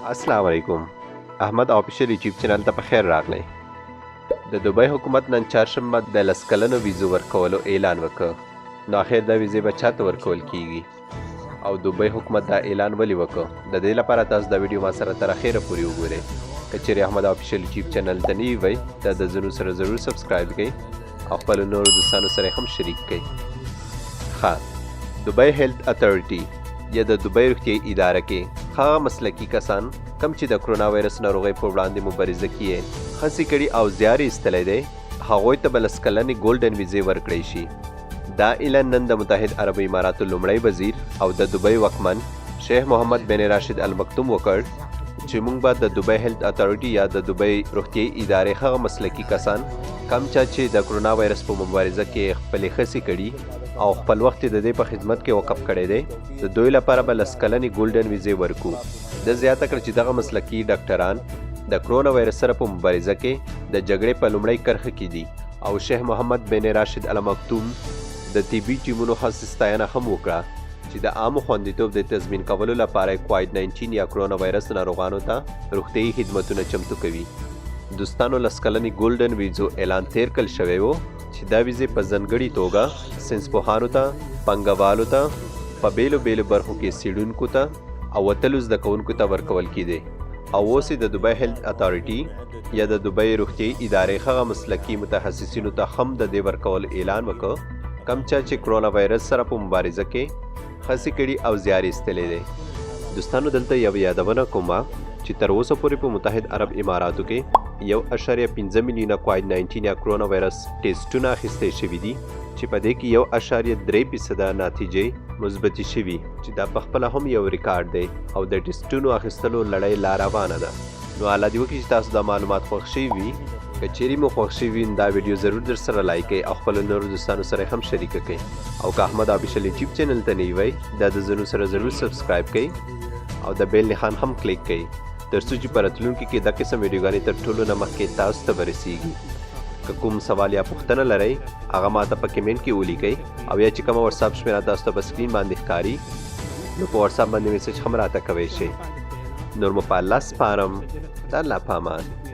السلام علیکم. احمد آفیشیل یوټیوب چینل ته په خیر راغلی. د دوبۍ حکومت نن چهارشنبه د 10 کلنو ویزو ورکولو اعلان وکړ. نو اخر دا ویزې به چاته ورکول کیږي او دوبۍ حکومت دا اعلان ولې وکړ؟ د دې لپاره تاسو دا ویډیو ما سره تر اخره پورې وګورئ. که چیرې احمد آفیشیل یوټیوب چینل ته نوي وئ دا د ځینو سره ضرور سبسکرایب کړئ او خپلو نورو دوستانو سره هم شریک کړئ. ښه، دوبۍ هیلث اتھارټي یا د دوبۍ روغتیايي اداره کې هغه مسلکي کسان کم چې د کرونا وایرس ناروغۍ پر وړاندې مبارزه کې یې هڅې کړي او زیار یې ایستلی دی، هغوی ته به 10 کلنې ګولډن ویزې ورکړی شي. دا اعلان نن د متحده عرب اماراتو لومړی وزیر او د دوبۍ واکمن شیخ محمد بن راشد المکتوم وکړ چې موږ به د دوبۍ هیلث اتھارټي یا د دوبۍ روغتیايي ادارې هغه مسلکي کسان کم چې د کرونا وایرس په مبارزه کې خپلې هڅې کړي او خپل وخت د دې په خدمت کې وقف کړی دی، د دوی لپاره به 10 کلنې ګولډن ویزې ورکو. د زیاته کړ چې دغه مسلکي ډاکټران د کرونا وایرس سره په مبارزه کې د جګړې په لومړۍ کرښه کې دي او شیخ محمد بن راشد المکتوم د طبي ټیمونو خاص ستاینه هم وکړه چې د عامو خوندیتوب د تضمین کولو لپاره کووډ-19 یا کرونا وایرس ناروغانو ته روغتیايي خدمتونه چمتو کوي. دوستانو 10 کلنې ګولډن ویزو اعلان تیر کړل شوی و چې دا ویزې په ځانګړي توګه ساینسپوهانو ته، پانګوالو ته، په بیلو بیلو برخو کې څیړونکو ته او وتلو زده کوونکو ته ورکول کېدی او اوس د دوبۍ هیلث اتھارټي یا د دوبۍ روغتیايي ادارې هغه مسلکي متخصصینو ته هم د دې ورکول اعلان وکړ کم چې کرونا وایرس سره په مبارزه کې هڅې کړي او زیار یې ایستلی دی. دوستانو دلته یو یادونه کومه چې تر اوسه پورې په متحده عرب اماراتو کې 1.5 میلیونه کووډ-19 یا کرونا وایرس ټیسټونه اخیستل شوي دي چې په دې کې 1.3% نتیجې مثبتې شوي چې دا په خپله هم یو ریکارډ دی او د ټیسټونو اخیستلو لړۍ لا روانه ده. نو الله دې وکړي چې تاسو دا معلومات خوښ شوي وي. که چیرې مو خوښ شوي وي دا ویډیو ضرور در سره لایک کړئ او خپلو نورو دوستانو سره هم شریکه کړئ او که احمد آفیشیل یوټیوب چینل ته نوي وئ دا د ځینو سره ضرور سبسکرایب کړئ او د بیل نښان هم کلیک کړئ تر څو چې په راتلونکي کې دا قسم ویډیوګانې تر ټولو نه مخکې تاسو ته ورسیږي. که کوم سوال یا پوښتنه لرئ هغه ماته په کمنټ کې ولیکئ او یا چې کومه واتساپ شمیره تاسو ته په سکرین باندې ښکاري نو په واتساپ باندې میسج هم راته کوی شئ. نور مو په الله سپارم. د الله په امان.